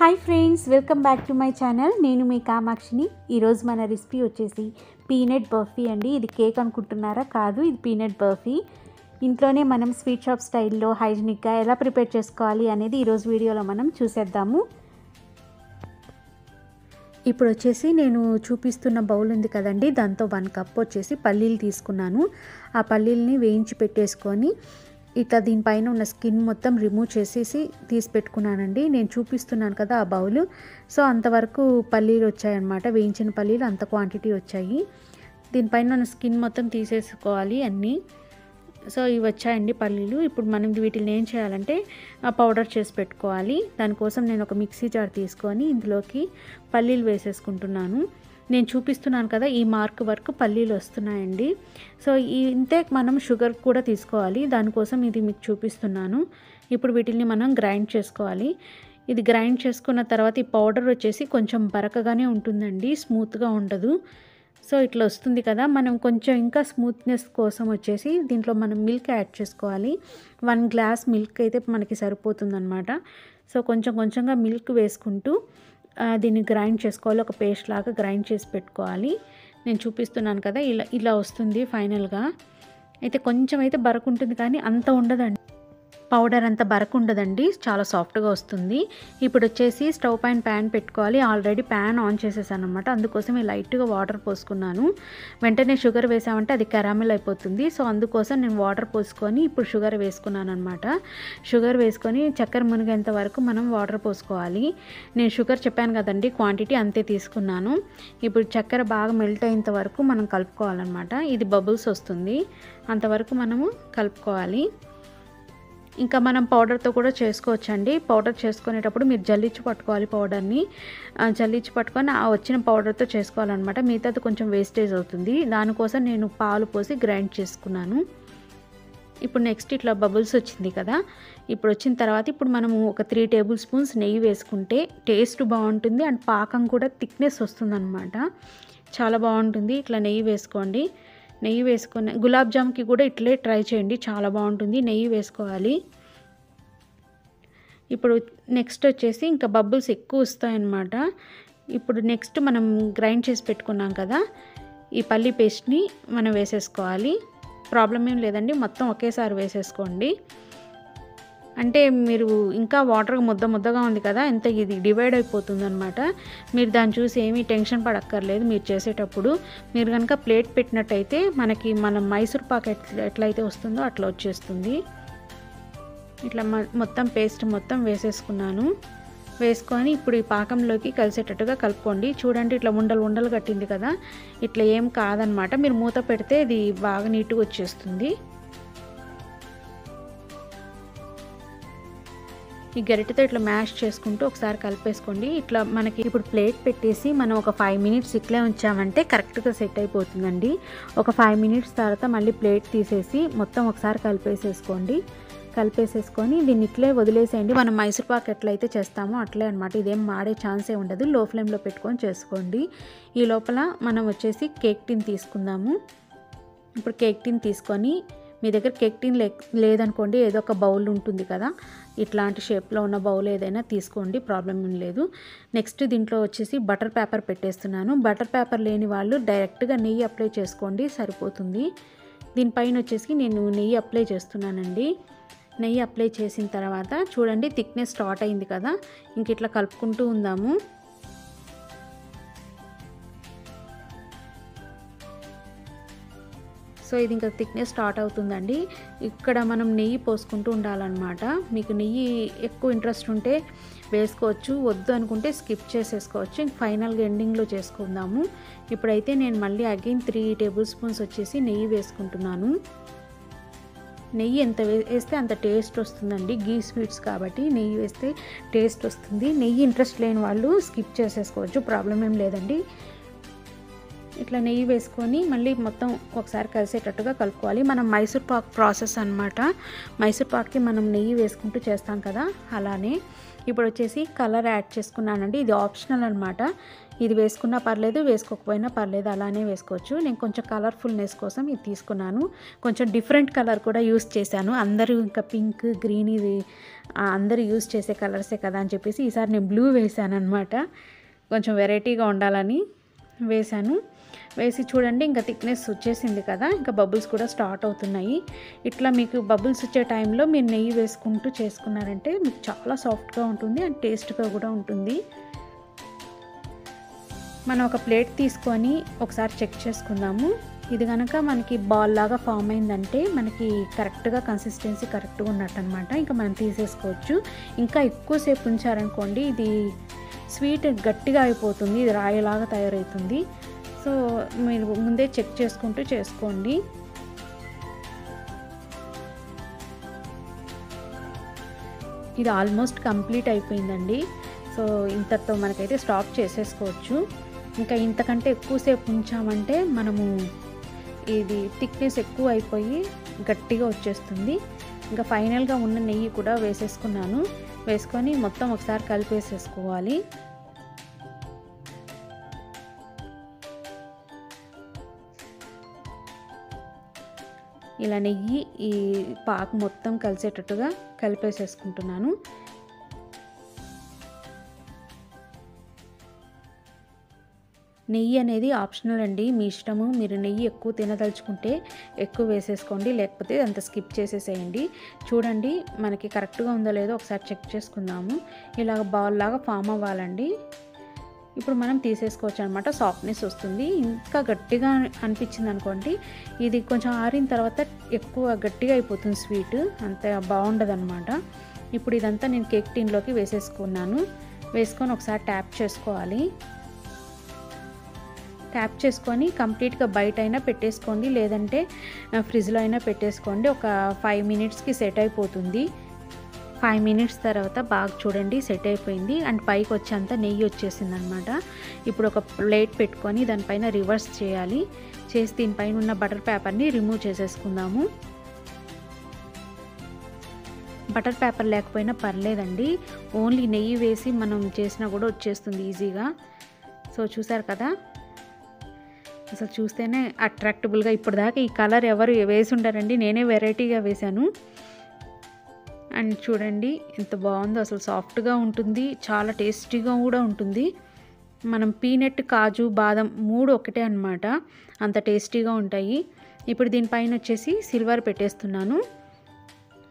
Hi friends, welcome back to my channel. నేను మీ కామాక్షిని. ఈరోజు మన రెసిపీ వచ్చేసి పీనట్ బర్ఫీ అండి. ఇది కేక్ అనుకుంటున్నారా? కాదు, ఇది పీనట్ బర్ఫీ. ఇంట్లోనే మనం స్వీట్ షాప్ స్టైల్లో హైజీనిక్గా ఎలా ప్రిపేర్ చేసుకోవాలి అనేది ఈరోజు వీడియోలో మనం చూసేద్దాము. ఇప్పుడు వచ్చేసి నేను చూపిస్తున్న బౌల్ ఉంది కదండి, దాంతో 1 కప్ వచ్చేసి పల్లీలు తీసుకున్నాను. ఆ పల్లీలని వేయించి పెట్టేసుకొని ఇట్లా దీనిపైన ఉన్న స్కిన్ మొత్తం రిమూవ్ చేసేసి తీసి పెట్టుకున్నానండి. నేను చూపిస్తున్నాను కదా ఆ బౌల్. సో అంతవరకు పల్లీలు వచ్చాయన్నమాట, వేయించిన పల్లీలు అంత క్వాంటిటీ వచ్చాయి. దీనిపైన ఉన్న స్కిన్ మొత్తం తీసేసుకోవాలి అన్నీ. సో ఇవి వచ్చాయండి పల్లీలు. ఇప్పుడు మనం వీటిని ఏం చేయాలంటే పౌడర్ చేసి పెట్టుకోవాలి. దానికోసం నేను ఒక మిక్సీ జార్ తీసుకొని ఇందులోకి పల్లీలు వేసేసుకుంటున్నాను. నేను చూపిస్తున్నాను కదా, ఈ మార్క్ వరకు పల్లీలు వస్తున్నాయండి. సో ఇంతే మనం షుగర్ కూడా తీసుకోవాలి, దానికోసం ఇది మీకు చూపిస్తున్నాను. ఇప్పుడు వీటిని మనం గ్రైండ్ చేసుకోవాలి. ఇది గ్రైండ్ చేసుకున్న తర్వాత ఈ పౌడర్ వచ్చేసి కొంచెం బరకగానే ఉంటుందండి, స్మూత్గా ఉండదు. సో ఇట్లా వస్తుంది కదా, మనం కొంచెం ఇంకా స్మూత్నెస్ కోసం వచ్చేసి దీంట్లో మనం మిల్క్ యాడ్ చేసుకోవాలి. 1 గ్లాస్ మిల్క్ అయితే మనకి సరిపోతుందన్నమాట. సో కొంచెం కొంచెంగా మిల్క్ వేసుకుంటూ దీన్ని గ్రైండ్ చేసుకోవాలి. ఒక పేస్ట్ లాగా గ్రైండ్ చేసి పెట్టుకోవాలి. నేను చూపిస్తున్నాను కదా, ఇలా వస్తుంది ఫైనల్గా. అయితే కొంచెం అయితే బరకు ఉంటుంది, కానీ అంత ఉండదండి, పౌడర్ అంత బరకు ఉండదండి, చాలా సాఫ్ట్గా వస్తుంది. ఇప్పుడు వచ్చేసి స్టవ్ పైన ప్యాన్ పెట్టుకోవాలి. ఆల్రెడీ ప్యాన్ ఆన్ చేసేసాను అనమాట, అందుకోసం లైట్గా వాటర్ పోసుకున్నాను. వెంటనే షుగర్ వేసామంటే అది కెరామెల్ అయిపోతుంది. సో అందుకోసం నేను వాటర్ పోసుకొని ఇప్పుడు షుగర్ వేసుకున్నాను అనమాట. షుగర్ వేసుకొని చక్కెర మునిగేంత వరకు మనం వాటర్ పోసుకోవాలి. నేను షుగర్ చెప్పాను కదండి, క్వాంటిటీ అంతే తీసుకున్నాను. ఇప్పుడు చక్కెర బాగా మెల్ట్ అయ్యేంత వరకు మనం కలుపుకోవాలన్నమాట. ఇది బబుల్స్ వస్తుంది, అంతవరకు మనము కలుపుకోవాలి. ఇంకా మనం పౌడర్తో కూడా చేసుకోవచ్చండి. పౌడర్ చేసుకునేటప్పుడు మీరు జల్లించి పట్టుకోవాలి, పౌడర్ని జల్లించి పట్టుకొని ఆ వచ్చిన పౌడర్తో చేసుకోవాలన్నమాట. మిగతాది కొంచెం వేస్టేజ్ అవుతుంది, దానికోసం నేను పాలు పోసి గ్రైండ్ చేసుకున్నాను. ఇప్పుడు నెక్స్ట్ ఇట్లా బబుల్స్ వచ్చింది కదా, ఇప్పుడు వచ్చిన తర్వాత ఇప్పుడు మనము ఒక 3 టేబుల్ స్పూన్స్ నెయ్యి వేసుకుంటే టేస్ట్ బాగుంటుంది అండ్ పాకం కూడా థిక్నెస్ వస్తుందన్నమాట, చాలా బాగుంటుంది. ఇట్లా నెయ్యి వేసుకోండి. నెయ్యి వేసుకొని గులాబ్ జామ్కి కూడా ఇట్లే ట్రై చేయండి, చాలా బాగుంటుంది. నెయ్యి వేసుకోవాలి. ఇప్పుడు నెక్స్ట్ వచ్చేసి ఇంకా బబుల్స్ ఎక్కువ వస్తాయన్నమాట. ఇప్పుడు నెక్స్ట్ మనం గ్రైండ్ చేసి పెట్టుకున్నాం కదా, ఈ పల్లి పేస్ట్ని మనం వేసేసుకోవాలి. ప్రాబ్లం ఏం లేదండి, మొత్తం ఒకేసారి వేసేసుకోండి. అంటే మీరు ఇంకా వాటర్ ముద్దగా ఉంది కదా, ఎంత ఇది డివైడ్ అయిపోతుంది అనమాట. మీరు దాన్ని చూసి ఏమీ టెన్షన్ పడక్కర్లేదు. మీరు చేసేటప్పుడు మీరు కనుక ప్లేట్ పెట్టినట్టయితే మన మైసూర్ పాక్ ఎట్లయితే వస్తుందో అట్లా వచ్చేస్తుంది. ఇట్లా మొత్తం పేస్ట్ మొత్తం వేసేసుకున్నాను. వేసుకొని ఇప్పుడు ఈ పాకంలోకి కలిసేటట్టుగా కలుపుకోండి. చూడండి, ఇట్లా ఉండలు కట్టింది కదా, ఇట్లా ఏం కాదనమాట. మీరు మూత పెడితే ఇది బాగా నీట్గా వచ్చేస్తుంది. ఈ గరిటెతో ఇట్లా మ్యాష్ చేసుకుంటూ ఒకసారి కలిపేసుకోండి. ఇట్లా మనకి ఇప్పుడు ప్లేట్ పెట్టేసి మనం ఒక 5 మినిట్స్ ఇట్లే ఉంచామంటే కరెక్ట్గా సెట్ అయిపోతుందండి. ఒక 5 మినిట్స్ తర్వాత మళ్ళీ ప్లేట్ తీసేసి మొత్తం ఒకసారి కలిపేసేసుకొని దీన్ని ఇట్లే వదిలేసేయండి. మనం మైసూర్ పాక్ ఎట్లయితే చేస్తామో అట్లే అనమాట, ఇదేం మాడే ఛాన్సే ఉండదు. లో ఫ్లేమ్లో పెట్టుకొని చేసుకోండి. ఈ లోపల మనం వచ్చేసి కేక్ టిన్ తీసుకుందాము. ఇప్పుడు కేక్ టిన్ తీసుకొని, మీ దగ్గర కేక్ టిన్ లేదనుకోండి, ఏదో ఒక బౌల్ ఉంటుంది కదా, ఇట్లాంటి షేప్లో ఉన్న బౌల్ ఏదైనా తీసుకోండి, ప్రాబ్లం ఏం లేదు. నెక్స్ట్ దీంట్లో వచ్చేసి బటర్ పేపర్ పెట్టేస్తున్నాను. బటర్ పేపర్ లేని వాళ్ళు డైరెక్ట్గా నెయ్యి అప్లై చేసుకోండి, సరిపోతుంది. దీనిపైన వచ్చేసి నేను నెయ్యి అప్లై చేస్తున్నానండి. నెయ్యి అప్లై చేసిన తర్వాత చూడండి, థిక్నెస్ స్టార్ట్ అయింది కదా, ఇంక ఇట్లా కలుపుకుంటూ ఉందాము. సో ఇది ఇంకా థిక్నెస్ స్టార్ట్ అవుతుందండి. ఇక్కడ మనం నెయ్యి పోసుకుంటూ ఉండాలన్నమాట. మీకు నెయ్యి ఎక్కువ ఇంట్రెస్ట్ ఉంటే వేసుకోవచ్చు, వద్దు అనుకుంటే స్కిప్ చేసేసుకోవచ్చు. ఫైనల్గా ఎండింగ్లో చేసుకుందాము. ఇప్పుడైతే నేను మళ్ళీ అగైన్ 3 టేబుల్ స్పూన్స్ వచ్చేసి నెయ్యి వేసుకుంటున్నాను. నెయ్యి ఎంత వేస్తే అంత టేస్ట్ వస్తుందండి, గీ స్వీట్స్ కాబట్టి నెయ్యి వేస్తే టేస్ట్ వస్తుంది. నెయ్యి ఇంట్రెస్ట్ లేని వాళ్ళు స్కిప్ చేసేసుకోవచ్చు, ప్రాబ్లం ఏం లేదండి. ఇట్లా నెయ్యి వేసుకొని మళ్ళీ మొత్తం ఒకసారి కలిసేటట్టుగా కలుపుకోవాలి. మనం మైసూర్ పాక్ ప్రాసెస్ అనమాట. మైసూర్ పాక్కి మనం నెయ్యి వేసుకుంటూ చేస్తాం కదా, అలానే. ఇప్పుడు వచ్చేసి కలర్ యాడ్ చేసుకున్నానండి, ఇది ఆప్షనల్ అనమాట. ఇది వేసుకున్నా పర్లేదు, వేసుకోకపోయినా పర్లేదు, అలానే వేసుకోవచ్చు. నేను కొంచెం కలర్ఫుల్నెస్ కోసం ఇది తీసుకున్నాను. కొంచెం డిఫరెంట్ కలర్ కూడా యూస్ చేశాను. అందరూ ఇంకా పింక్, గ్రీన్ ఇది అందరూ యూస్ చేసే కలర్సే కదా అని చెప్పేసి ఈసారి నేను బ్లూ వేసాను అనమాట. కొంచెం వెరైటీగా ఉండాలని వేసాను. వేసి చూడండి, ఇంకా థిక్నెస్ వచ్చేసింది కదా, ఇంకా బబుల్స్ కూడా స్టార్ట్ అవుతున్నాయి. ఇట్లా మీకు బబుల్స్ వచ్చే టైంలో మీరు నెయ్యి వేసుకుంటూ చేసుకున్నారంటే మీకు చాలా సాఫ్ట్గా ఉంటుంది అండ్ టేస్ట్గా కూడా ఉంటుంది. మనం ఒక ప్లేట్ తీసుకొని ఒకసారి చెక్ చేసుకుందాము. ఇది కనుక మనకి బాల్ లాగా ఫామ్ అయిందంటే మనకి కరెక్ట్గా కన్సిస్టెన్సీ కరెక్ట్గా ఉన్నట్టు అనమాట. ఇంకా మనం తీసేసుకోవచ్చు. ఇంకా ఎక్కువసేపు ఉంచారనుకోండి ఇది స్వీట్ గట్టిగా అయిపోతుంది, ఇది రాయిలాగా తయారవుతుంది. సో మీరు ముందే చెక్ చేసుకుంటూ చేసుకోండి. ఇది ఆల్మోస్ట్ కంప్లీట్ అయిపోయిందండి. సో ఇంతతో మనకైతే స్టాప్ చేసేసుకోవచ్చు. ఇంకా ఇంతకంటే ఎక్కువసేపు ఉంచామంటే మనము ఇది థిక్నెస్ ఎక్కువ అయిపోయి గట్టిగా వచ్చేస్తుంది. ఇంకా ఫైనల్గా ఉన్న నెయ్యి కూడా వేసేసుకున్నాను. వేసుకొని మొత్తం ఒకసారి కలిపేసేసుకోవాలి. ఇలా నెయ్యి ఈ పాకు మొత్తం కలిసేటట్టుగా కలిపేసేసుకుంటున్నాను. నెయ్యి అనేది ఆప్షనల్ అండి, మీ ఇష్టము. మీరు నెయ్యి ఎక్కువ తినదలుచుకుంటే ఎక్కువ వేసేసుకోండి, లేకపోతే అంత స్కిప్ చేసేసేయండి. చూడండి మనకి కరెక్ట్గా ఉందో లేదో ఒకసారి చెక్ చేసుకుందాము. ఇలాగ బాల్ లాగా ఫామ్ అవ్వాలండి. ఇప్పుడు మనం తీసేసుకోవచ్చు అనమాట. సాఫ్ట్నెస్ వస్తుంది. ఇంకా గట్టిగా అనిపించింది అనుకోండి, ఇది కొంచెం ఆరిన తర్వాత ఎక్కువ గట్టిగా అయిపోతుంది స్వీట్, అంత బాగుండదు అనమాట. ఇప్పుడు ఇదంతా నేను కేక్ టిన్లోకి వేసేసుకున్నాను. వేసుకొని ఒకసారి ట్యాప్ చేసుకోవాలి. ట్యాప్ చేసుకొని కంప్లీట్గా బయట అయినా పెట్టేసుకోండి, లేదంటే ఫ్రిడ్జ్లో అయినా పెట్టేసుకోండి. ఒక 5 మినిట్స్కి సెట్ అయిపోతుంది. 5 మినిట్స్ తర్వాత బాగా చూడండి సెట్ అయిపోయింది అండ్ పైకి వచ్చేంత నెయ్యి వచ్చేసింది అనమాట. ఇప్పుడు ఒక ప్లేట్ పెట్టుకొని దానిపైన రివర్స్ చేయాలి. చేసి దీనిపైన ఉన్న బటర్ పేపర్ని రిమూవ్ చేసేసుకుందాము. బటర్ పేపర్ లేకపోయినా పర్లేదండి, ఓన్లీ నెయ్యి వేసి మనం చేసినా కూడా వచ్చేస్తుంది ఈజీగా. సో చూసారు కదా, అసలు చూస్తేనే అట్రాక్టబుల్గా. ఇప్పుడు దాకా ఈ కలర్ ఎవరు వేసి ఉంటారండి, నేనే వెరైటీగా వేశాను. అండ్ చూడండి ఎంత బాగుందో, అసలు సాఫ్ట్గా ఉంటుంది, చాలా టేస్టీగా కూడా ఉంటుంది. మనం పీనట్, కాజు, బాదం 3 ఒకటే అనమాట, అంత టేస్టీగా ఉంటాయి. ఇప్పుడు దీనిపైన వచ్చేసి సిల్వర్ పెట్టేస్తున్నాను.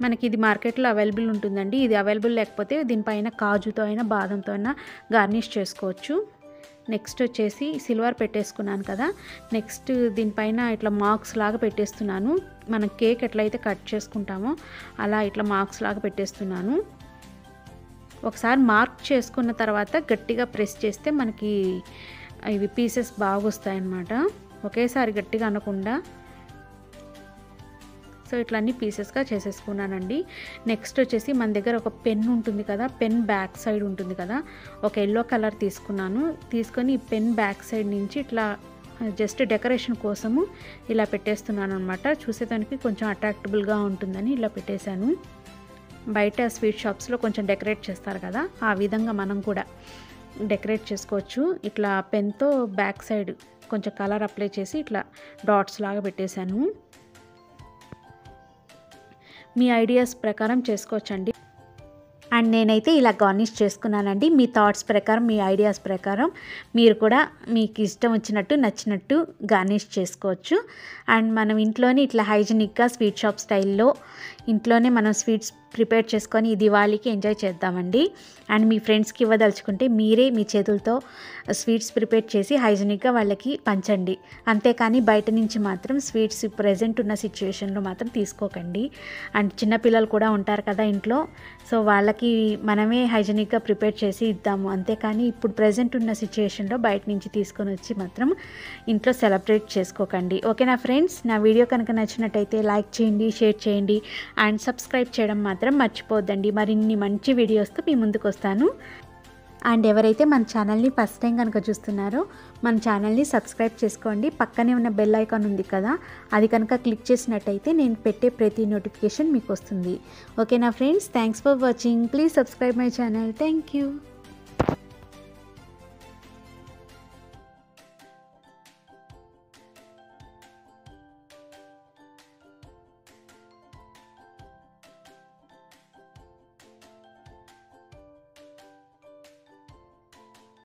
మనకి ఇది మార్కెట్లో అవైలబుల్ ఉంటుందండి. ఇది అవైలబుల్ లేకపోతే దీనిపైన కాజుతో అయినా బాదంతో అయినా గార్నిష్ చేసుకోవచ్చు. నెక్స్ట్ వచ్చేసి సిల్వర్ పెట్టేసుకున్నాను కదా, నెక్స్ట్ దీనిపైన ఇట్లా మార్క్స్ లాగా పెట్టేస్తున్నాను. మనం కేక్ ఎట్లయితే కట్ చేసుకుంటామో అలా ఇట్లా మార్క్స్ లాగా పెట్టేస్తున్నాను. ఒకసారి మార్క్ చేసుకున్న తర్వాత గట్టిగా ప్రెస్ చేస్తే మనకి ఇవి పీసెస్ బాగా వస్తాయన్నమాట, ఒకేసారి గట్టిగా అనకుండా. సో ఇట్లా అన్ని పీసెస్గా చేసేసుకున్నానండి. నెక్స్ట్ వచ్చేసి మన దగ్గర ఒక పెన్ ఉంటుంది కదా, పెన్ బ్యాక్ సైడ్ ఉంటుంది కదా, ఒక ఎల్లో కలర్ తీసుకున్నాను. తీసుకొని ఈ పెన్ బ్యాక్ సైడ్ నుంచి ఇట్లా జస్ట్ డెకరేషన్ కోసము ఇలా పెట్టేస్తున్నాను అనమాట. చూసేదానికి కొంచెం అట్రాక్టబుల్గా ఉంటుందని ఇలా పెట్టేశాను. బయట స్వీట్ షాప్స్లో కొంచెం డెకరేట్ చేస్తారు కదా, ఆ విధంగా మనం కూడా డెకరేట్ చేసుకోవచ్చు. ఇట్లా పెన్తో బ్యాక్ సైడ్ కొంచెం కలర్ అప్లై చేసి ఇట్లా డాట్స్ లాగా పెట్టేశాను. మీ ఐడియాస్ ప్రకారం చేసుకోవచ్చండి. అండ్ నేనైతే ఇలా గార్నిష్ చేసుకున్నానండి. మీ థాట్స్ ప్రకారం, మీ ఐడియాస్ ప్రకారం మీరు కూడా మీకు ఇష్టం వచ్చినట్టు నచ్చినట్టు గార్నిష్ చేసుకోవచ్చు. అండ్ మనం ఇంట్లోనే ఇట్లా హైజీనిక్గా స్వీట్ షాప్ స్టైల్లో ఇంట్లోనే మనం స్వీట్స్ ప్రిపేర్ చేసుకొని ఈ దివాళీకి ఎంజాయ్ చేద్దామండి. అండ్ మీ ఫ్రెండ్స్కి ఇవ్వదలుచుకుంటే మీరే మీ చేతులతో స్వీట్స్ ప్రిపేర్ చేసి హైజీనిక్గా వాళ్ళకి పంచండి. అంతేకాని బయట నుంచి మాత్రం స్వీట్స్ ప్రజెంట్ ఉన్న సిచ్యువేషన్లో మాత్రం తీసుకోకండి. అండ్ చిన్నపిల్లలు కూడా ఉంటారు కదా ఇంట్లో, సో వాళ్ళకి మనమే హైజీనిక్గా ప్రిపేర్ చేసి ఇద్దాము. అంతేకాని ఇప్పుడు ప్రజెంట్ ఉన్న సిచ్యువేషన్లో బయట నుంచి తీసుకొని వచ్చి మాత్రం ఇంట్లో సెలబ్రేట్ చేసుకోకండి. ఓకేనా ఫ్రెండ్స్, నా వీడియో కనుక నచ్చినట్టయితే లైక్ చేయండి, షేర్ చేయండి అండ్ సబ్స్క్రైబ్ చేయడం మాత్రం మర్చిపోద్దండి. మరిన్ని మంచి వీడియోస్తో మీ ముందుకు వస్తాను. అండ్ ఎవరైతే మన ఛానల్ని ఫస్ట్ టైం కనుక చూస్తున్నారో మన ఛానల్ని సబ్స్క్రైబ్ చేసుకోండి. పక్కనే ఉన్న బెల్ ఐకాన్ ఉంది కదా, అది కనుక క్లిక్ చేసినట్టయితే నేను పెట్టే ప్రతి నోటిఫికేషన్ మీకు వస్తుంది. ఓకేనా friends, thanks for watching. Please subscribe my channel. Thank you.